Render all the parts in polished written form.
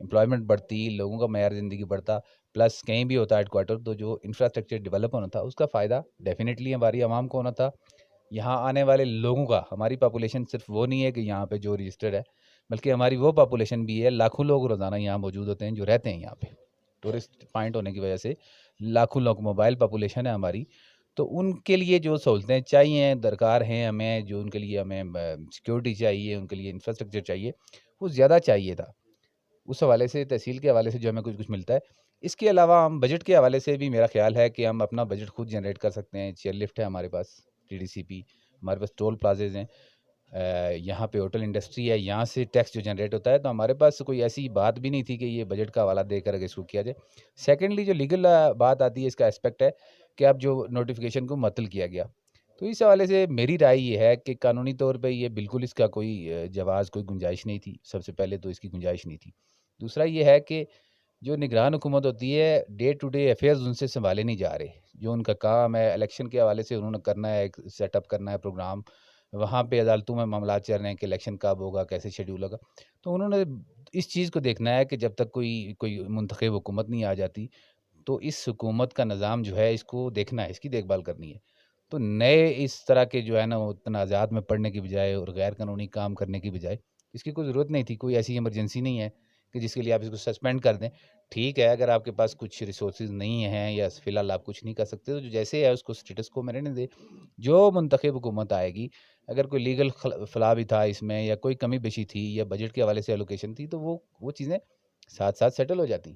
Employment بڑھتی، لوگوں کا معیار زندگی بڑھتا، پلس کہیں بھی ہوتا ہیڈ کوارٹر تو جو انفراسٹرکچر ڈیولپ ہونا تھا اس کا فائدہ ڈیفینیٹلی ہماری عوام کو ہونا تھا. یہاں آنے والے لوگوں کا، ہماری پاپولیشن صرف وہ نہیں ہے کہ یہاں پہ جو رجسٹرڈ ہے، بلکہ ہماری وہ پاپولیشن بھی ہے، لاکھوں لوگ روزانہ یہاں موجود ہوتے ہیں جو رہتے ہیں یہاں پہ. ٹورسٹ پوائنٹ ہونے کی وجہ سے لاکھوں لوگ، موبائل پاپولیشن ہے ہماری، تو ان کے لیے جو سہولتیں چاہیے، درکار ہیں ہمیں، جو ان کے لیے ہمیں سیکیورٹی چاہیے، ان کے لیے انفراسٹرکچر چاہیے، وہ زیادہ چاہیے تھا. اس حوالے سے تحصیل کے حوالے سے جو ہمیں کچھ ملتا ہے. اس کے علاوہ ہم بجٹ کے حوالے سے بھی میرا خیال ہے کہ ہم اپنا بجٹ خود جنریٹ کر سکتے ہیں. چیئر لفٹ ہے ہمارے پاس، ٹی ڈی سی پی، ہمارے پاس ٹول پلازز ہیں، یہاں پہ ہوٹل انڈسٹری ہے، یہاں سے ٹیکس جو جنریٹ ہوتا ہے. تو ہمارے پاس کوئی ایسی بات بھی نہیں تھی کہ یہ بجٹ کا حوالہ دے کر اگر اس کو کیا جائے. سیکنڈلی جو لیگل بات آتی ہے، اس کا اسپیکٹ ہے کہ اب جو نوٹیفیکیشن کو معطل کیا گیا، تو اس حوالے سے میری رائے یہ ہے کہ قانونی طور پہ یہ بالکل اس کا کوئی جواز، کوئی گنجائش نہیں تھی. سب سے پہلے تو اس کی گنجائش نہیں تھی. دوسرا یہ ہے کہ جو نگران حکومت ہوتی ہے، ڈے ٹو ڈے افیئرز ان سے سنبھالے نہیں جا رہے. جو ان کا کام ہے الیکشن کے حوالے سے انہوں نے کرنا ہے، ایک سیٹ اپ کرنا ہے پروگرام، وہاں پہ عدالتوں میں معاملات چل رہے ہیں کہ الیکشن کب ہوگا، کیسے شیڈول ہوگا. تو انہوں نے اس چیز کو دیکھنا ہے کہ جب تک کوئی منتخب حکومت نہیں آ جاتی، تو اس حکومت کا نظام جو ہے اس کو دیکھنا ہے، اس کی دیکھ بھال کرنی ہے. تو نئے اس طرح کے جو ہے نا وہ تنازعات میں پڑنے کی بجائے اور غیر قانونی کام کرنے کی بجائے، اس کی کوئی ضرورت نہیں تھی. کوئی ایسی ایمرجنسی نہیں ہے کہ جس کے لیے آپ اس کو سسپینڈ کر دیں. ٹھیک ہے، اگر آپ کے پاس کچھ ریسورسز نہیں ہیں یا فی الحال آپ کچھ نہیں کر سکتے، تو جو جیسے ہے اس کو اسٹیٹس کو رہنے دے. جو منتخب حکومت آئے گی، اگر کوئی لیگل فلاح بھی تھا اس میں، یا کوئی کمی بیشی تھی، یا بجٹ کے حوالے سے الوکیشن تھی، تو وہ چیزیں ساتھ ساتھ سیٹل ہو جاتی.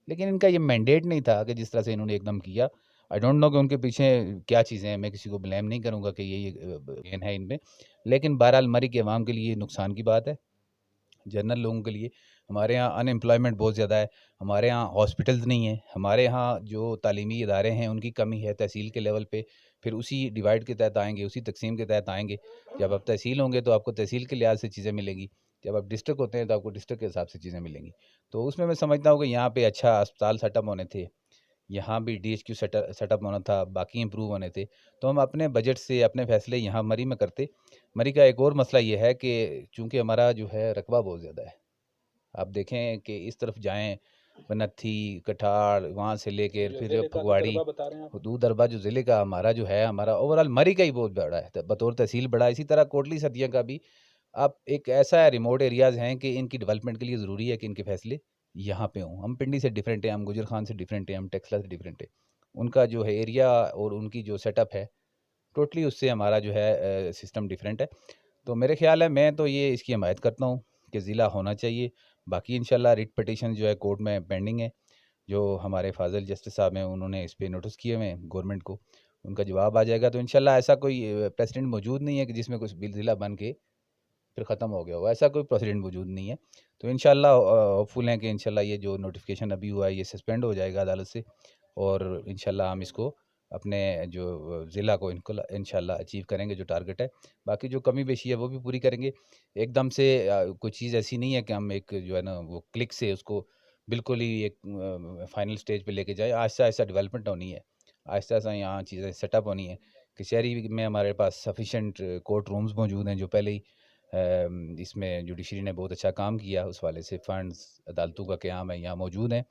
لیکن ان کا یہ مینڈیٹ نہیں تھا کہ جس طرح سے انہوں نے ایک دم کیا. آئی ڈونٹ نو کہ ان کے پیچھے کیا چیزیں ہیں، میں کسی کو بلیم نہیں کروں گا کہ یہ گین ہے ان میں. لیکن بہرحال مری کے عوام کے لیے نقصان کی بات ہے، جنرل لوگوں کے لیے. ہمارے ہاں ان امپلائمنٹ بہت زیادہ ہے، ہمارے ہاں ہاسپٹلز نہیں ہیں، ہمارے ہاں جو تعلیمی ادارے ہیں ان کی کمی ہے تحصیل کے لیول پہ. پھر اسی ڈیوائڈ کے تحت آئیں گے، اسی تقسیم کے تحت آئیں گے. جب آپ تحصیل ہوں گے تو آپ کو تحصیل کے لحاظ سے چیزیں ملیں گی، جب آپ ڈسٹرکٹ ہوتے ہیں تو آپ کو ڈسٹرکٹ کے حساب سے چیزیں ملیں گی. تو اس میں سمجھتا ہوں کہ یہاں پہ اچھا اسپتال سیٹ اپ ہونے تھے، یہاں بھی D H Q set up ہونا تھا، باقی امپروو ہونے تھے. تو ہم اپنے بجٹ سے اپنے فیصلے یہاں مری میں کرتے. مری کا ایک اور مسئلہ یہ ہے کہ چونکہ ہمارا جو ہے رقبہ بہت زیادہ ہے. آپ دیکھیں کہ اس طرف جائیں، بنتھی، کٹھاڑ، وہاں سے لے کے جو پھر ضلع کا پھگواڑی، دربہ بتا رہے ہیں آپ، حدود اربا جو ضلع کا ہمارا جو ہے، ہمارا اوورال مری کا ہی بہت بڑا ہے بطور تحصیل بڑا ہے. اسی طرح کوٹلی سدیاں کا بھی. آپ ایک ایسا ریموٹ ایریاز ہیں کہ ان کی ڈیولپمنٹ کے لیے ضروری ہے کہ ان کے فیصلے یہاں پہ ہوں. ہم پنڈی سے ڈیفرنٹ ہیں، ہم گجر خان سے ڈیفرنٹ ہیں، ہم ٹیکسلا سے ڈیفرنٹ ہیں. ان کا جو ہے ایریا اور ان کی جو سیٹ اپ ہے ٹوٹلی اس سے ہمارا جو ہے سسٹم ڈیفرنٹ ہے. تو میرے خیال ہے، میں تو یہ اس کی حمایت کرتا ہوں کہ ضلع ہونا چاہیے. باقی انشاءاللہ ریٹ پٹیشن جو ہے کورٹ میں پینڈنگ ہے، جو ہمارے فاضل جسٹس صاحب ہیں انہوں نے اس پہ نوٹس کیے ہوئے ہیں گورنمنٹ کو. ان کا جواب آ جائے گا تو انشاءاللہ ایسا کوئی پریسیڈنٹ موجود نہیں ہے کہ جس میں کچھ بل ضلع بن کے پھر ختم ہو گیا ہو. ایسا کوئی پریسیڈنٹ موجود نہیں ہے. تو انشاءاللہ ہوپ فل ہیں کہ انشاءاللہ یہ جو نوٹیفیکیشن ابھی ہوا ہے یہ سسپینڈ ہو جائے گا عدالت سے، اور انشاءاللہ ہم اس کو اپنے جو ضلع کو انشاءاللہ اچیو کریں گے جو ٹارگٹ ہے. باقی جو کمی بیشی ہے وہ بھی پوری کریں گے. ایک دم سے کوئی چیز ایسی نہیں ہے کہ ہم ایک جو ہے نا وہ کلک سے اس کو بالکل ہی ایک فائنل سٹیج پہ لے کے جائیں. آہستہ آہستہ ڈیولپمنٹ ہونی ہے، آہستہ آہستہ یہاں چیزیں سیٹ اپ ہونی ہے. کچہری میں ہمارے پاس سفیشینٹ کورٹ رومز موجود ہیں جو پہلے ہی اس میں جوڈیشری نے بہت اچھا کام کیا. اس والے سے فنڈز، عدالتوں کا قیام ہے یہاں موجود ہیں،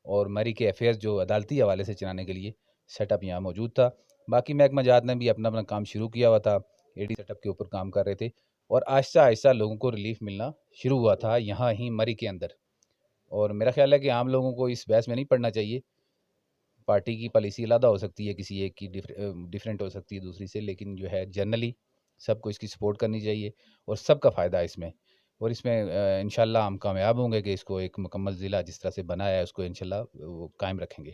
اور مری کے افیئرز جو عدالتی حوالے سے چلانے کے لیے سیٹ اپ یہاں موجود تھا. باقی محکمہ جات نے بھی اپنا کام شروع کیا ہوا تھا، اے ڈی سیٹ اپ کے اوپر کام کر رہے تھے، اور آہستہ آہستہ لوگوں کو ریلیف ملنا شروع ہوا تھا یہاں ہی مری کے اندر. اور میرا خیال ہے کہ عام لوگوں کو اس بحث میں نہیں پڑنا چاہیے. پارٹی کی پالیسی علیحدہ ہو سکتی ہے، کسی ایک کی ڈیفرنٹ ہو سکتی ہے دوسری سے، لیکن جو ہے جنرلی سب کو اس کی سپورٹ کرنی چاہیے اور سب کا فائدہ ہے اس میں. اور اس میں انشاءاللہ ہم کامیاب ہوں گے کہ اس کو ایک مکمل ضلع جس طرح سے بنایا ہے اس کو انشاءاللہ وہ قائم رکھیں گے.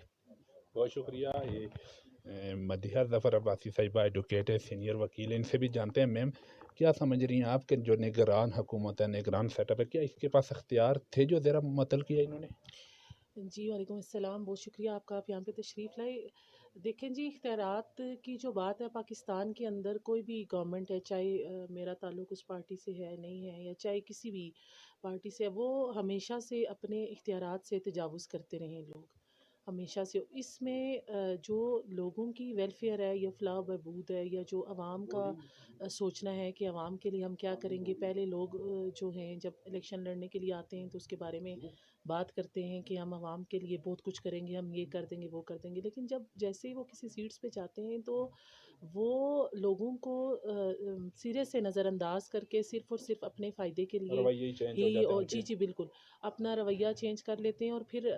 بہت شکریہ. یہ مدیحہ ظفر عباسی صاحبہ ایڈوکیٹ ہے، سینئر وکیل، ان سے بھی جانتے ہیں. میم، کیا سمجھ رہی ہیں آپ کہ جو نگران حکومت ہے، نگران سیٹ اپ ہے، کیا اس کے پاس اختیار تھے جو ذرا معطل کیا انہوں نے؟ جی وعلیکم السلام، بہت شکریہ آپ کا، آپ یہاں پہ تشریف لائے. دیکھیں جی، اختیارات کی جو بات ہے پاکستان کے اندر، کوئی بھی گورنمنٹ ہے، چاہے میرا تعلق اس پارٹی سے ہے نہیں ہے، یا چاہے کسی بھی پارٹی سے ہے، وہ ہمیشہ سے اپنے اختیارات سے تجاوز کرتے رہے لوگ. ہمیشہ سے اس میں جو لوگوں کی ویلفیئر ہے یا فلاح و بہبود ہے یا جو عوام کا سوچنا ہے کہ عوام کے لیے ہم کیا کریں گے. پہلے لوگ جو ہیں جب الیکشن لڑنے کے لیے آتے ہیں تو اس کے بارے میں بات کرتے ہیں کہ ہم عوام کے لیے بہت کچھ کریں گے, ہم یہ کر دیں گے وہ کر دیں گے, لیکن جب جیسے ہی وہ کسی سیٹس پہ جاتے ہیں تو وہ لوگوں کو سرے سے نظر انداز کر کے صرف اور صرف اپنے فائدے کے لیے رویے چینج ہو ہی, جاتے ہیں اور ان کے. جی بالکل اپنا رویہ چینج کر لیتے ہیں. اور پھر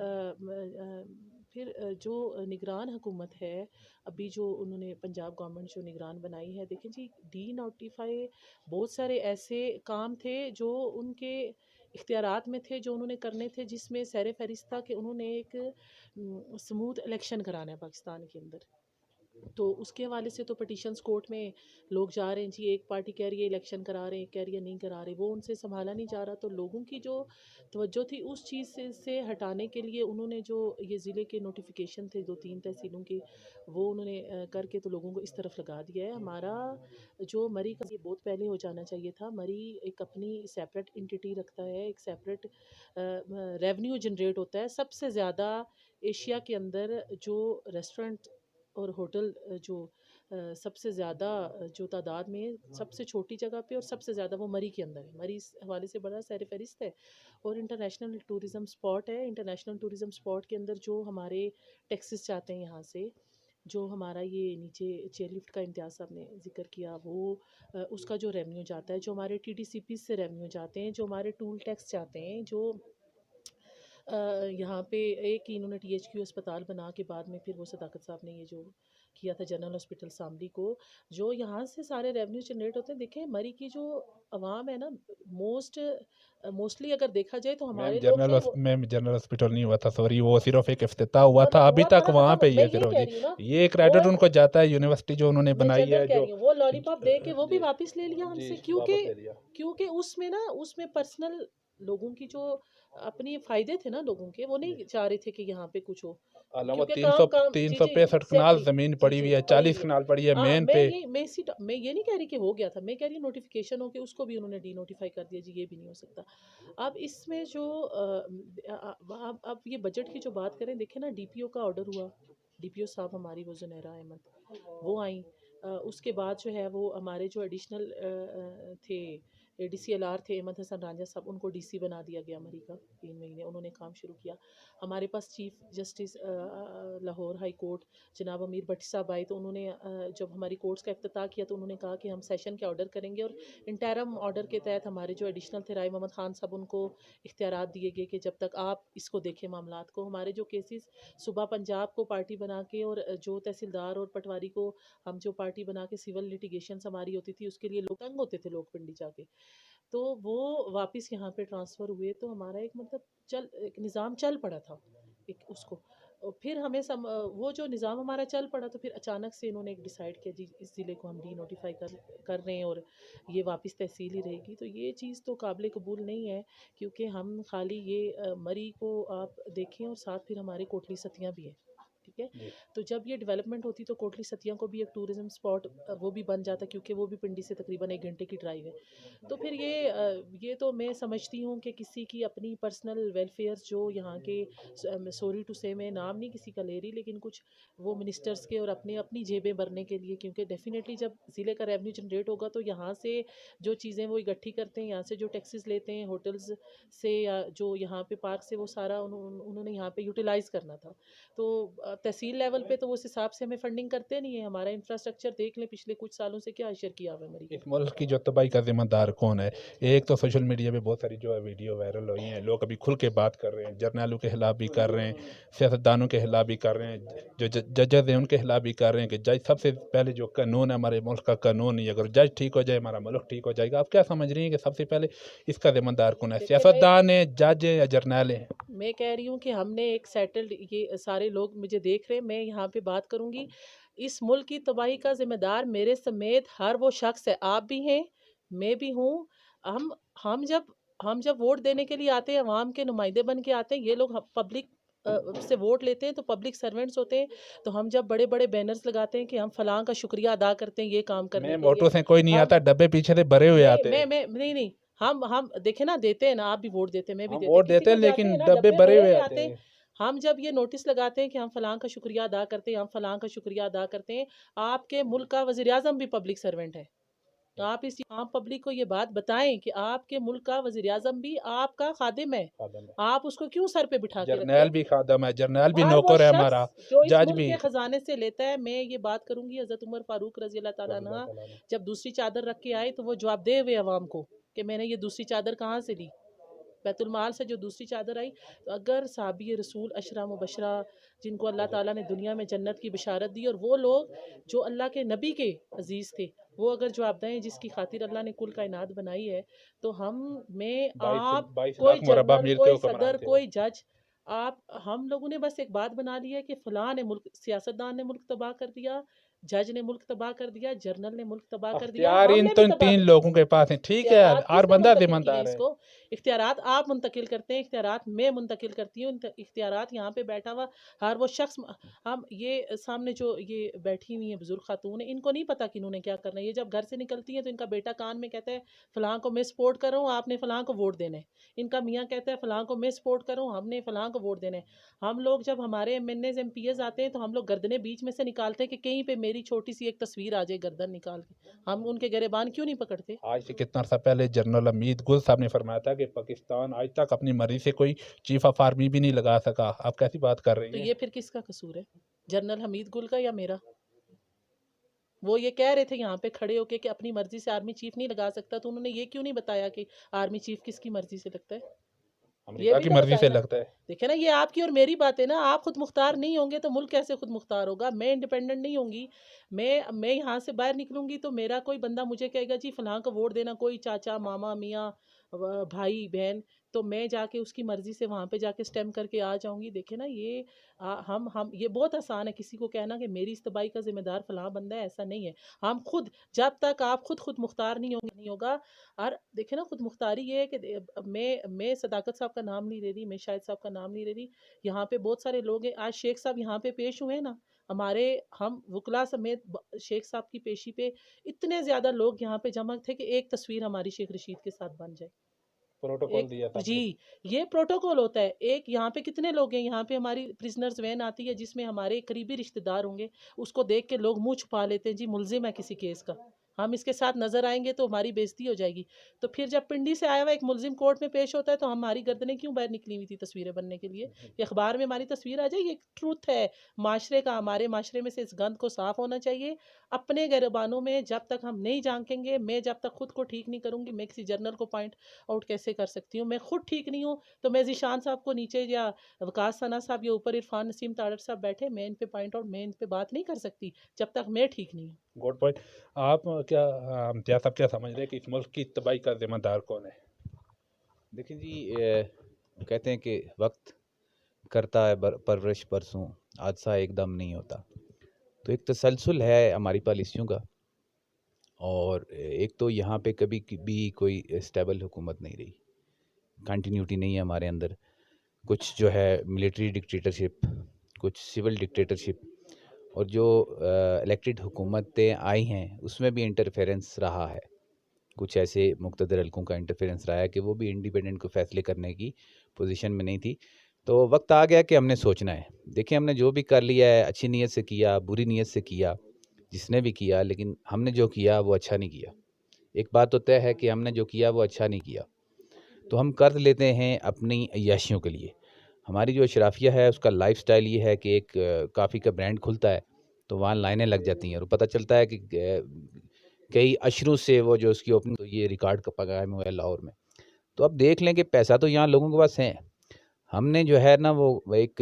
جو نگران حکومت ہے ابھی جو انہوں نے پنجاب گورنمنٹ جو نگران بنائی ہے, دیکھیں جی ڈی نوٹیفائی بہت سارے ایسے کام تھے جو ان کے اختیارات میں تھے, جو انہوں نے کرنے تھے, جس میں سیر فہرست تھا کہ انہوں نے ایک سموتھ الیکشن کرانا ہے پاکستان کے اندر. تو اس کے حوالے سے تو پٹیشنز کورٹ میں لوگ جا رہے ہیں جی, ایک پارٹی کہہ رہی ہے الیکشن کرا رہے ہیں, کہہ رہی ہے نہیں کرا رہے, وہ ان سے سنبھالا نہیں جا رہا. تو لوگوں کی جو توجہ تھی اس چیز سے ہٹانے کے لیے انہوں نے جو یہ ضلع کے نوٹیفیکیشن تھے 2-3 تحصیلوں کے, وہ انہوں نے کر کے تو لوگوں کو اس طرف لگا دیا ہے. ہمارا جو مری کا یہ بہت پہلے ہو جانا چاہیے تھا. مری ایک اپنی سیپریٹ انٹیٹی رکھتا ہے, ایک سیپریٹ ریونیو جنریٹ ہوتا ہے. سب سے زیادہ ایشیا کے اندر جو ریسٹورنٹ اور ہوٹل جو سب سے زیادہ جو تعداد میں سب سے چھوٹی جگہ پہ اور سب سے زیادہ وہ مری کے اندر ہے. مری اس حوالے سے بڑا سیر فہرست ہے اور انٹرنیشنل ٹورزم سپاٹ ہے. انٹرنیشنل ٹورزم سپاٹ کے اندر جو ہمارے ٹیکسز چاہتے ہیں یہاں سے, جو ہمارا یہ نیچے چیئر لفٹ کا امتیاز صاحب نے ذکر کیا, وہ اس کا جو ریونیو جاتا ہے, جو ہمارے ٹی ڈی سی پی سے ریونیو جاتے ہیں, جو ہمارے ٹول ٹیکس جاتے ہیں, جو یہاں پہ ایک انہوں نے ٹی ایچ کیو اسپتال بنا کے بعد میں پھر وہ صداقت صاحب نے یہ جو کیا تھا جنرل ہاسپٹل ساملی کو, جو یہاں سے سارے ریونیو جنریٹ ہوتے ہیں. دیکھیں مری کی جو عوام ہے نا, موسٹلی اگر دیکھا جائے تو ہمارے لوگ جو جنرل ہاسپٹل نہیں ہوا تھا, سوری, وہ صرف ایک افتتاح ہوا تھا, ابھی تک وہاں پہ میں یہ یہ صرف کہہ رہی ہوں نا, یہ کریڈٹ ان کو جاتا ہے یونیورسٹی جو انہوں نے میں بنائی جنرل ہے, کہہ جو رہی ہوں, وہ لالی پاپ دے کے وہ بھی واپس لے لیا ہم سے, واپس لے لیا. کیونکہ اس میں نا, اس میں پرسنل لوگوں کی جو اپنی فائدے تھے نا لوگوں کے, وہ نہیں چاہ رہے تھے کہ یہاں پہ کچھ ہو. علامت کیونکہ 365 کنال زمین پڑی ہوئی ہے, 40 کنال پڑی ہے مین پہ. میں یہ نہیں کہہ رہی کہ ہو گیا تھا, میں کہہ رہی نوٹیفیکیشن ہو کے اس کو بھی انہوں نے ڈی نوٹیفائی کر دیا, جی یہ بھی نہیں ہو سکتا. اب اس میں جو اب یہ بجٹ کی جو بات کریں, دیکھیں نا ڈی پی او کا آرڈر ہوا, ڈی پی او صاحب ہماری وہ زنیرہ احمد وہ آئیں, اس کے بعد جو ہے وہ ہمارے جو ایڈیشنل تھے ڈی سی ایل آر تھے احمد حسن رانجھا صاحب, ان کو ڈی سی بنا دیا گیا مری کا. 3 مہینے انہوں نے کام شروع کیا. ہمارے پاس chief justice Lahore high court جناب امیر بھٹی صاحب آئے, تو انہوں نے جب ہماری کورٹس کا افتتاح کیا تو انہوں نے کہا کہ ہم سیشن کے آرڈر کریں گے, اور انٹرم آرڈر کے تحت ہمارے جو ایڈیشنل تھے رائے محمد خان صاحب, ان کو اختیارات دیے گئے کہ جب تک آپ اس کو دیکھیں معاملات کو. ہمارے جو کیسز صبح پنجاب کو پارٹی بنا کے, اور جو تحصیلدار اور پٹواری کو ہم جو پارٹی بنا کے سول لیٹیگیشنز ہماری ہوتی تھی, اس کے لیے لوگ تنگ ہوتے تھے لوگ پنڈی جا کے, تو وہ واپس یہاں پہ ٹرانسفر ہوئے. تو ہمارا ایک مطلب ایک نظام چل پڑا تھا ایک اس کو. پھر ہمیں وہ جو نظام ہمارا چل پڑا, تو پھر اچانک سے انہوں نے ایک ڈیسائیڈ کیا جی اس ضلع کو ہم ڈی نوٹیفائی کر رہے ہیں اور یہ واپس تحصیل ہی رہے گی. تو یہ چیز تو قابل قبول نہیں ہے, کیونکہ ہم خالی یہ مری کو آپ دیکھیں اور ساتھ پھر ہمارے کوٹلی ستیاں بھی ہیں, ٹھیک ہے. تو جب یہ ڈیولپمنٹ ہوتی تو کوٹلی ستیاں کو بھی ایک ٹورزم اسپاٹ وہ بھی بن جاتا, کیونکہ وہ بھی پنڈی سے تقریباً 1 گھنٹے کی ڈرائیو ہے. تو پھر یہ تو میں سمجھتی ہوں کہ کسی کی اپنی پرسنل ویلفیئر جو یہاں کے, سوری ٹو سے میں نام نہیں کسی کا لے رہی, لیکن کچھ وہ منسٹرز کے اور اپنی جیبیں بھرنے کے لیے, کیونکہ ڈیفینیٹلی جب ضلع کا ریونیو جنریٹ ہوگا تو یہاں سے جو چیزیں وہ اکٹھی کرتے ہیں, یہاں سے جو ٹیکسز لیتے ہیں ہوٹلز سے یا جو یہاں پہ پارک سے, وہ سارا انہوں نے یہاں پہ یوٹیلائز کرنا تھا. تو تحصیل لیول پہ تو اس حساب سے ہمیں فنڈنگ کرتے نہیں ہیں. ہمارا انفراسٹرکچر دیکھ لیں پچھلے کچھ سالوں سے کیا اشر کیا ہوا ہے مری. اس ملک کی جو تباہی کا ذمہ دار کون ہے؟ ایک تو سوشل میڈیا پہ بہت ساری جو ہے ویڈیو وائرل ہوئی ہیں, لوگ ابھی کھل کے بات کر رہے ہیں, جرنیلوں کے خلاف بھی کر رہے ہیں, سیاستدانوں کے خلاف بھی کر رہے ہیں, جو ججز ہیں ان کے خلاف بھی کر رہے ہیں کہ جج سب سے پہلے جو قانون ہے ہمارے ملک کا قانون ہی, اگر جج ٹھیک ہو جائے ہمارا ملک ٹھیک ہو جائے گا. آپ کیا سمجھ رہی ہیں کہ سب سے پہلے اس کا ذمہ دار کون ہے, سیاستدان ہیں, جج ہیں یا جرنیل ہیں؟ میں کہہ رہی ہوں کہ ہم نے ایک سیٹلڈ, یہ سارے لوگ مجھے دیکھ رہے ہیں, میں یہاں پہ بات کروں گی, اس ملک کی تباہی کا ذمہ دار میرے سمیت ہر وہ شخص ہے. آپ بھی ہیں, میں بھی ہوں. ہم جب ووٹ دینے کے لیے آتے ہیں, عوام کے نمائندے بن کے آتے ہیں, یہ لوگ پبلک سے ووٹ لیتے ہیں تو پبلک سرونٹس ہوتے ہیں. تو ہم جب بڑے بڑے بینرز لگاتے ہیں کہ ہم فلاں کا شکریہ ادا کرتے ہیں یہ کام کرنے کے لیے, ووٹوں سے کوئی نہیں آتا, ڈبے پیچھے سے بھرے ہوئے آتے ہیں. نہیں ہم دیکھیں نا, دیتے ہیں نا, آپ بھی ووٹ دیتے ہیں, میں بھی ووٹ دیتے ہیں لیکن ڈبے بھرے ہوئے آتے ہیں. ہم جب یہ نوٹس لگاتے ہیں کہ ہم فلاں کا شکریہ ادا کرتے ہیں، ہم فلاں کا شکریہ ادا کرتے ہیں، آپ کے ملک کا وزیر اعظم بھی پبلک سرونٹ ہے، تو آپ اس عام پبلک کو یہ بات بتائیں کہ آپ کے ملک کا وزیر اعظم بھی آپ کا خادم ہے، آپ اس کو کیوں سر پہ بٹھا کے رکھتے جرنیل ہیں؟ بھی خادم ہے، جرنیل بھی ہر وہ نوکر ہے ہمارا، شخص جو اس جج ملک بھی۔ کے خزانے سے لیتا ہے، میں یہ بات کروں گی حضرت عمر فاروق رضی اللہ تعالیٰ عنہ جب دوسری چادر رکھ کے آئے تو وہ جواب دے ہوئے عوام کو کہ میں نے یہ دوسری چادر کہاں سے لی، بیت المال سے جو دوسری چادر آئی۔ تو اگر صحابی رسول اشرا مبشرہ جن کو اللہ تعالیٰ نے دنیا میں جنت کی بشارت دی، اور وہ لوگ جو اللہ کے نبی کے عزیز تھے، وہ اگر جواب دیں جس کی خاطر اللہ نے کل کائنات بنائی ہے، تو میں آپ 22 کوئی لاکھ مربع جنرل، میل کے کوئی حکمران صدر، تھے۔ کوئی جج، ہم لوگوں نے بس ایک بات بنا لی ہے کہ فلاں نے ملک، سیاستدان نے ملک تباہ کر دیا، جج نے ملک تباہ کر دیا، جرنل نے ملک تباہ کر دیا، اختیار ہم ان نے تو بھی ان تباہ 3 کر لوگوں کے پاس ہیں، ٹھیک ہے، اختیارات ہر کس نے بندہ منتقل ذمہ کیے دار اس ہے۔ کو؟ اختیارات آپ منتقل کرتے ہیں، اختیارات میں منتقل کرتی ہوں، اختیارات یہاں پہ بیٹھا ہوا ہر وہ شخص، ہم یہ سامنے جو یہ بیٹھی ہوئی ہیں بزرگ خاتون ہیں، ان کو نہیں پتا کہ انہوں نے کیا کرنا ہے۔ یہ جب گھر سے نکلتی ہیں تو ان کا بیٹا کان میں کہتا ہے فلاں کو میں سپورٹ کر رہا ہوں، آپ نے فلاں کو ووٹ دینا ہے، ان کا میاں کہتا ہے فلاں کو میں سپورٹ کر رہا ہوں، ہم نے فلاں کو ووٹ دینا ہے۔ ہم لوگ جب ہمارے M N As M P As آتے ہیں تو ہم لوگ گردنیں بیچ میں سے نکالتے ہیں کہ کہیں پہ میری چھوٹی سی ایک تصویر آ جائے گردن نکال کے، ہم ان کے گریبان کیوں نہیں پکڑتے؟ آج سے کتنا عرصہ پہلے جنرل حمید گل صاحب نے فرمایا تھا کہ پاکستان آج تک اپنی مرضی سے کوئی چیف آف آرمی بھی نہیں لگا سکا، آپ کیسی بات کر تو رہی ہیں؟ یہ پھر کس کا قصور ہے، جنرل حمید گل کا یا میرا؟ وہ یہ کہہ رہے تھے یہاں پہ کھڑے ہو کے کہ اپنی مرضی سے آرمی چیف نہیں لگا سکتا، تو انہوں نے یہ کیوں نہیں بتایا کہ آرمی چیف کس کی مرضی سے لگتا ہے؟ یہ امریکہ بھی کی تو مرضی بتائے سے نا۔ لگتا ہے۔ دیکھیں نا، یہ آپ کی اور میری بات ہے نا، آپ خود مختار نہیں ہوں گے تو ملک کیسے خود مختار ہوگا؟ میں انڈیپینڈنٹ نہیں ہوں گی، میں یہاں سے باہر نکلوں گی تو میرا کوئی بندہ مجھے کہے گا جی فلاں کو ووٹ دینا، کوئی چاچا، ماما، میاں، بھائی، بہن، تو میں جا کے اس کی مرضی سے وہاں پہ جا کے سٹیم کر کے آ جاؤں گی۔ دیکھیں نا، یہ ہم یہ بہت آسان ہے کسی کو کہنا کہ میری اس تباہی کا ذمہ دار فلاں بندہ ہے، ایسا نہیں ہے۔ ہم خود، جب تک آپ خود مختار نہیں ہوں گے نہیں ہوگا۔ اور دیکھیں نا، خود مختاری یہ ہے کہ میں صداقت صاحب کا نام نہیں لے رہی، میں شاہد صاحب کا نام نہیں لے رہی، یہاں پہ بہت سارے لوگ ہیں، آج شیخ صاحب یہاں پہ پیش ہوئے ہیں نا، ہم وکلا سمیت شیخ صاحب کی پیشی پہ اتنے زیادہ لوگ یہاں پہ جمع تھے کہ ایک تصویر ہماری شیخ رشید کے ساتھ بن جائے۔ پروٹوکول دیا تھا جی، یہ پروٹوکول ہوتا ہے ایک۔ یہاں پہ کتنے لوگ ہیں، یہاں پہ ہماری پرزنرز وین آتی ہے جس میں ہمارے قریبی رشتہ دار ہوں گے، اس کو دیکھ کے لوگ منہ چھپا لیتے ہیں، جی ملزم ہے کسی کیس کا، ہم اس کے ساتھ نظر آئیں گے تو ہماری بےزتی ہو جائے گی۔ تو پھر جب پنڈی سے آیا ہوا ایک ملزم کورٹ میں پیش ہوتا ہے تو ہماری گردنیں کیوں باہر نکلی ہوئی تھی تصویریں بننے کے لیے کہ اخبار میں ہماری تصویر آ جائے؟ یہ ٹروتھ ہے معاشرے کا، ہمارے معاشرے میں سے اس گند کو صاف ہونا چاہیے۔ اپنے گریبانوں میں جب تک ہم نہیں جھانکیں گے، میں جب تک خود کو ٹھیک نہیں کروں گی، میں کسی جرنل کو پوائنٹ آؤٹ کیسے کر سکتی ہوں؟ میں خود ٹھیک نہیں ہوں تو میں ذیشان صاحب کو نیچے، یا وقاص ثنا صاحب یا اوپر عرفان نسیم تاڑر صاحب بیٹھے، میں ان پہ پوائنٹ آؤٹ، میں ان پہ بات نہیں کر سکتی جب تک میں ٹھیک نہیں ہوں۔ Good point. آپ کیا امتیاز صاحب کیا سمجھ رہے ہیں کہ اس ملک کی تباہی کا ذمہ دار کون ہے؟ دیکھیں جی، کہتے ہیں کہ وقت کرتا ہے پرورش برسوں، حادثہ ایک دم نہیں ہوتا، تو ایک تسلسل ہے ہماری پالیسیوں کا، اور ایک تو یہاں پہ کبھی بھی کوئی اسٹیبل حکومت نہیں رہی، کنٹینیوٹی نہیں ہے ہمارے اندر، کچھ جو ہے ملٹری ڈکٹیٹرشپ، کچھ سول ڈکٹیٹرشپ، اور جو الیکٹڈ حکومتیں آئی ہیں اس میں بھی انٹرفیرنس رہا ہے، کچھ ایسے مقتدر حلقوں کا انٹرفیرنس رہا ہے کہ وہ بھی انڈیپینڈنٹ کو فیصلے کرنے کی پوزیشن میں نہیں تھی۔ تو وقت آ گیا کہ ہم نے سوچنا ہے۔ دیکھیں، ہم نے جو بھی کر لیا ہے، اچھی نیت سے کیا، بری نیت سے کیا، جس نے بھی کیا، لیکن ہم نے جو کیا وہ اچھا نہیں کیا۔ ایک بات تو طے ہے کہ ہم نے جو کیا وہ اچھا نہیں کیا، تو ہم قرض لیتے ہیں اپنی عیاشیوں کے لیے۔ ہماری جو اشرافیہ ہے اس کا لائف سٹائل یہ ہے کہ ایک کافی کا برانڈ کھلتا ہے تو وہاں لائنیں لگ جاتی ہیں، اور پتہ چلتا ہے کہ کئی اشروں سے وہ جو اس کی اوپننگ، تو یہ ریکارڈ کا قائم ہوا ہے لاہور میں۔ تو اب دیکھ لیں کہ پیسہ تو یہاں لوگوں کے پاس ہے، ہم نے جو ہے نا وہ ایک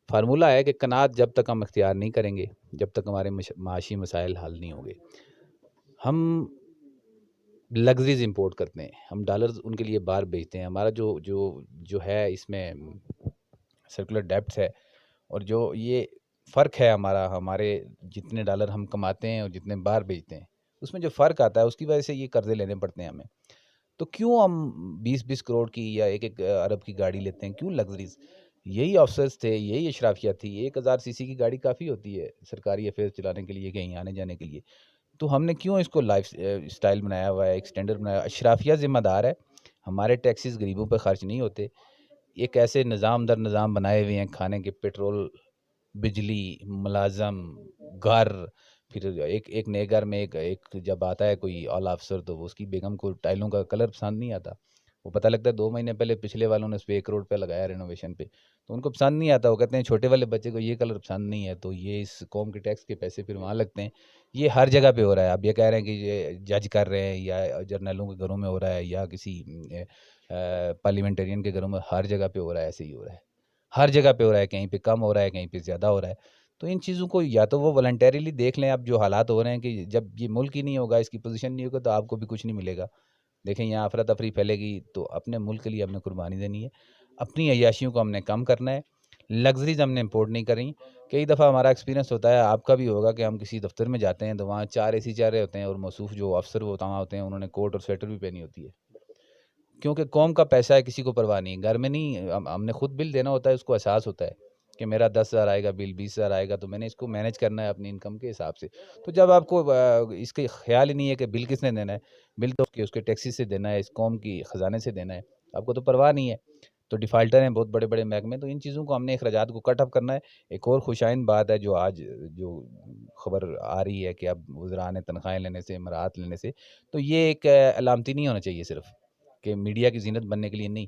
فارمولہ ہے کہ قناعت جب تک ہم اختیار نہیں کریں گے، جب تک ہمارے معاشی مسائل حل نہیں ہوں گے، ہم لگژریز امپورٹ کرتے ہیں، ہم ڈالرز ان کے لیے باہر بیچتے ہیں، ہمارا جو ہے اس میں سرکولر ڈیبٹس ہے، اور جو یہ فرق ہے ہمارے جتنے ڈالر ہم کماتے ہیں اور جتنے باہر بیچتے ہیں، اس میں جو فرق آتا ہے اس کی وجہ سے یہ قرضے لینے پڑتے ہیں ہمیں۔ تو کیوں ہم 20 کروڑ کی یا 1 ارب کی گاڑی لیتے ہیں؟ کیوں لگژریز؟ یہی آفسرز تھے، یہی اشرافیہ تھی، 1000 سی سی کی گاڑی کافی ہوتی ہے سرکاری افیئر چلانے کے لیے، کہیں آنے جانے کے لیے۔ تو ہم نے کیوں اس کو لائف سٹائل بنایا ہوا ہے، ایک سٹینڈرڈ بنایا؟ اشرافیہ ذمہ دار ہے، ہمارے ٹیکسز غریبوں پہ خرچ نہیں ہوتے، ایک ایسے نظام در نظام بنائے ہوئے ہیں کھانے کے، پیٹرول، بجلی، ملازم، گھر، پھر ایک نئے گھر میں ایک جب آتا ہے کوئی اعلیٰ افسر تو وہ اس کی بیگم کو ٹائلوں کا کلر پسند نہیں آتا، وہ پتہ لگتا ہے 2 مہینے پہلے پچھلے والوں نے اس پہ 1 کروڑ روپے لگایا رینوویشن پہ، تو ان کو پسند نہیں آتا، وہ کہتے ہیں چھوٹے والے بچے کو یہ کلر پسند نہیں ہے، تو یہ اس قوم کے ٹیکس کے پیسے پھر وہاں لگتے ہیں۔ یہ ہر جگہ پہ ہو رہا ہے، اب یہ کہہ رہے ہیں کہ یہ جج کر رہے ہیں یا جرنیلوں کے گھروں میں ہو رہا ہے یا کسی پارلیمنٹرین کے گھروں میں، ہر جگہ پہ ہو رہا ہے، ایسے ہی ہو رہا ہے، ہر جگہ پہ ہو رہا ہے، کہیں پہ کم ہو رہا ہے، کہیں پہ زیادہ ہو رہا ہے۔ تو ان چیزوں کو یا تو وہ والنٹیرلی دیکھ لیں، اب جو حالات ہو رہے ہیں کہ جب یہ ملک ہی نہیں ہوگا، اس کی پوزیشن نہیں ہوگا تو آپ کو بھی کچھ نہیں ملے گا۔ دیکھیں یہاں افراتفری پھیلے گی تو اپنے ملک کے لیے ہم نے قربانی دینی ہے، اپنی عیاشیوں کو ہم نے کم کرنا ہے، لگژریز ہم نے امپورٹ نہیں کریں۔ کئی دفعہ ہمارا ایکسپیرینس ہوتا ہے، آپ کا بھی ہوگا، کہ ہم کسی دفتر میں جاتے ہیں تو وہاں 4 اے سی چل رہے ہوتے ہیں اور موصوف جو افسر وہ وہاں ہوتے ہیں انہوں نے کوٹ اور سویٹر بھی پہنی ہوتی ہے، کیونکہ قوم کا پیسہ ہے، کسی کو پرواہ نہیں، گھر میں نہیں، ہم نے خود بل دینا ہوتا ہے، اس کو احساس ہوتا ہے کہ میرا 10,000 آئے گا بل، 20,000 آئے گا، تو میں نے اس کو مینیج کرنا ہے اپنی انکم کے حساب سے۔ تو جب آپ کو اس کے خیال ہی نہیں ہے کہ بل کس نے دینا ہے، بل تو اس کے ٹیکسی سے دینا ہے، اس قوم کی خزانے سے دینا ہے، آپ کو تو پرواہ نہیں ہے، تو ڈیفالٹر ہیں بہت بڑے بڑے محکمے، تو ان چیزوں کو ہم نے اخراجات کو کٹ اپ کرنا ہے۔ ایک اور خوش آئند بات ہے جو آج جو خبر آ رہی ہے کہ اب وزراء نے تنخواہیں لینے سے، مراعات لینے سے، تو یہ ایک علامتی نہیں ہونا چاہیے صرف کہ میڈیا کی زینت بننے کے لیے نہیں،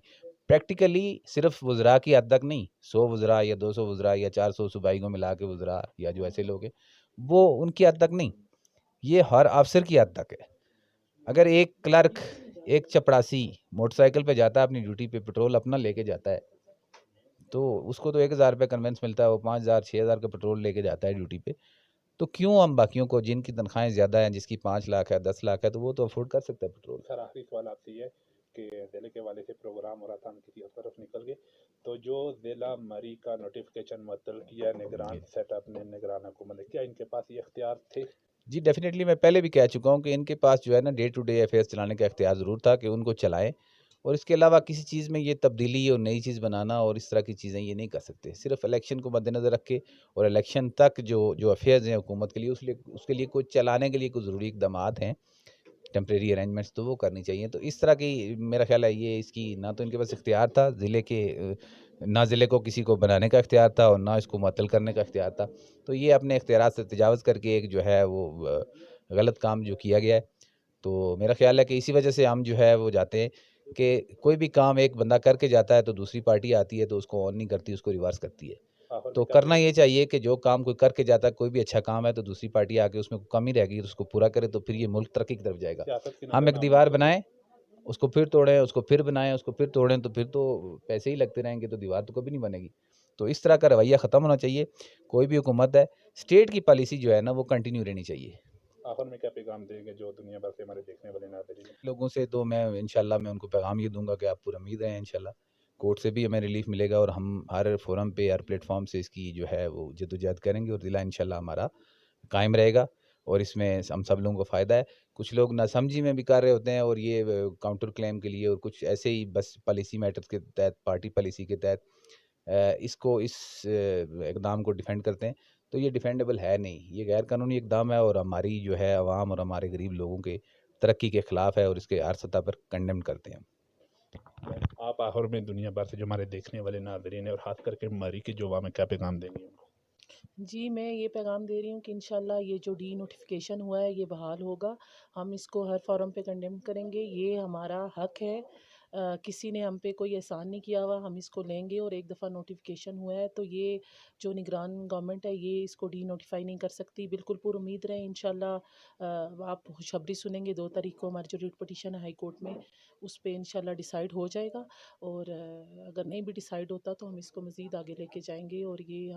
پریکٹیکلی صرف وزراء کی حد تک نہیں، 100 وزراء یا 200 وزراء یا 400 صوبائی کو ملا کے وزراء یا جو ایسے لوگ ہیں وہ ان کی حد تک نہیں، یہ ہر افسر کی حد تک ہے۔ اگر ایک کلرک، ایک چپڑاسی موٹر سائیکل پہ جاتا ہے اپنی ڈیوٹی پہ، پیٹرول اپنا لے کے جاتا ہے، تو اس کو تو 1,000 روپے کنوینس ملتا ہے، وہ 5,000 6,000 کا پیٹرول لے کے جاتا ہے ڈیوٹی پہ، تو کیوں ہم باقیوں کو جن کی تنخواہیں زیادہ ہیں، جس کی 5 لاکھ ہے 10 لاکھ ہے، تو وہ تو افورڈ کر سکتا ہے پیٹرول۔ سر آخری سوال آپ سے یہ ہے کہ ضلع کے والے سے پروگرام ہو رہا تھا، ہم کسی اور طرف نکل گئے، تو جو ضلع مری کا نوٹیفکیشن معطل کیا نگران سیٹ اپ نے، نگران حکومت نے، کیا ان کے پاس یہ اختیار تھے؟ جی ڈیفینیٹلی، میں پہلے بھی کہہ چکا ہوں کہ ان کے پاس جو ہے نا ڈے ٹو ڈے افیئرس چلانے کا اختیار ضرور تھا کہ ان کو چلائیں، اور اس کے علاوہ کسی چیز میں یہ تبدیلی اور نئی چیز بنانا اور اس طرح کی چیزیں یہ نہیں کر سکتے، صرف الیکشن کو مد نظر رکھ کے اور الیکشن تک جو افیئرز ہیں حکومت کے لیے، اس کے لیے کچھ چلانے کے لیے کچھ ضروری اقدامات ہیں، ٹیمپریری ارینجمنٹس، تو وہ کرنی چاہیے۔ تو اس طرح کی میرا خیال ہے یہ اس کی نہ تو ان کے پاس اختیار تھا ضلع کے، نہ ضلع کو کسی کو بنانے کا اختیار تھا اور نہ اس کو معطل کرنے کا اختیار تھا، تو یہ اپنے اختیارات سے تجاوز کر کے ایک جو ہے وہ غلط کام جو کیا گیا ہے، تو میرا خیال ہے کہ اسی وجہ سے ہم جو ہے وہ جاتے ہیں کہ کوئی بھی کام ایک بندہ کر کے جاتا ہے تو دوسری پارٹی آتی ہے تو اس کو آن نہیں کرتی، اس کو ریورس کرتی ہے، آخر تو میں کیا کرنا یہ چاہیے کہ جو کام کوئی کر کے جاتا ہے، کوئی بھی اچھا کام ہے تو دوسری پارٹی آ کے اس میں کوئی کمی رہ گئی تو اس کو پورا کرے، تو پھر یہ ملک ترقی کی طرف جائے گا۔ سیاست کی ہم نظر ایک نہ ہونا دیوار چاہیے؟ بنائیں، اس کو پھر توڑیں، اس کو پھر بنائیں، اس کو پھر توڑیں، تو پھر تو پیسے ہی لگتے رہیں گے، تو دیوار تو کبھی نہیں بنے گی۔ تو اس طرح کا رویہ ختم ہونا چاہیے، کوئی بھی حکومت ہے، اسٹیٹ کی پالیسی جو ہے نا وہ کنٹینیو رہنی چاہیے۔ آخر میں کیا پیغام دیں گے جو دنیا بھر سے ہمارے دیکھنے والے ناظرین ہیں؟ لوگوں سے تو میں انشاءاللہ میں ان کو پیغام یہ دوں گا کہ آپ پر امید رہیں انشاءاللہ، کورٹ سے بھی ہمیں ریلیف ملے گا اور ہم ہر فورم پہ، ہر پلیٹ فارم سے اس کی جو ہے وہ جدوجہد کریں گے، اور ضلع انشاءاللہ ہمارا قائم رہے گا، اور اس میں ہم سب لوگوں کو فائدہ ہے۔ کچھ لوگ ناسمجھی میں بھی کر رہے ہوتے ہیں اور یہ کاؤنٹر کلیم کے لیے، اور کچھ ایسے ہی بس پالیسی میٹرز کے تحت، پارٹی پالیسی کے تحت اس اقدام کو ڈیفینڈ کرتے ہیں، تو یہ ڈیفینڈیبل ہے نہیں، یہ غیر قانونی اقدام ہے اور ہماری جو ہے عوام اور ہمارے غریب لوگوں کے ترقی کے خلاف ہے، اور اس کے ہر سطح پر کنڈیم کرتے ہیں۔ آپ آخر میں دنیا بھر سے جو ہمارے دیکھنے والے ناظرین ہیں اور خاص کر کے مری کے جو عوام میں کیا پیغام دیں گے ان کو؟ جی میں یہ پیغام دے رہی ہوں کہ انشاءاللہ یہ جو ڈی نوٹیفیکیشن ہوا ہے یہ بحال ہوگا، ہم اس کو ہر فورم پہ کنڈیم کریں گے، یہ ہمارا حق ہے، کسی نے ہم پہ کوئی احسان نہیں کیا ہوا، ہم اس کو لیں گے، اور ایک دفعہ نوٹیفیکیشن ہوا ہے تو یہ جو نگران گورنمنٹ ہے یہ اس کو ڈی نوٹیفائی نہیں کر سکتی، بالکل پر امید رہیں انشاءاللہ۔ آپ خوشخبری سنیں گے 2 تاریخ کو ہماری جو ریٹ پٹیشن ہے ہائی کورٹ میں، اس پہ انشاءاللہ ڈیسائیڈ ہو جائے گا، اور اگر نہیں بھی ڈیسائیڈ ہوتا تو ہم اس کو مزید آگے لے کے جائیں گے، اور یہ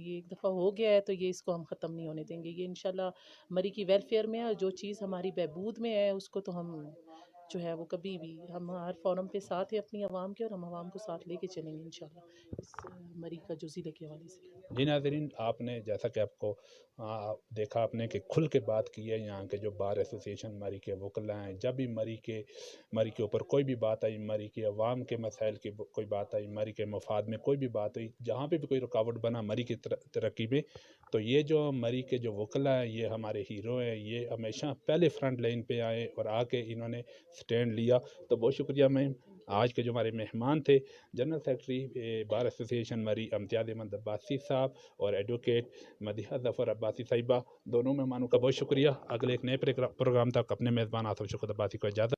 ایک دفعہ ہو گیا ہے تو یہ اس کو ہم ختم نہیں ہونے دیں گے، یہ انشاءاللہ مری کی ویلفیئر میں ہے، اور جو چیز ہماری بہبود میں ہے اس کو تو ہم جو ہے وہ کبھی بھی، ہم ہر فورم پہ ساتھ ہیں اپنی عوام کے، اور ہم عوام کو ساتھ لے کے چلیں گے انشاءاللہ اس مری کا جو ضلع کے حوالے سے۔ جی ناظرین، آپ نے جیسا کہ آپ کو دیکھا آپ نے کہ کھل کے بات کی ہے، یہاں کے جو بار ایسوسیشن مری کے وکلا ہیں، جب بھی مری کے اوپر کوئی بھی بات آئی، مری کے عوام کے مسائل کی کوئی بات آئی، مری کے مفاد میں کوئی بھی بات ہوئی، جہاں پہ بھی کوئی رکاوٹ بنا مری کی ترقی میں، تو یہ جو مری کے جو وکلا ہیں یہ ہمارے ہیرو ہیں، یہ ہمیشہ پہلے فرنٹ لائن پہ آئے اور آ کے انہوں نے سٹینڈ لیا، تو بہت شکریہ میم آج کے جو ہمارے مہمان تھے جنرل سیکرٹری بار ایسوسیشن مری امتیاز احمد عباسی صاحب اور ایڈوکیٹ مدیحہ ظفر عباسی صاحبہ، دونوں مہمانوں کا بہت شکریہ۔ اگلے ایک نئے پروگرام تک اپنے میزبان آصف شوکت عباسی کو اجازت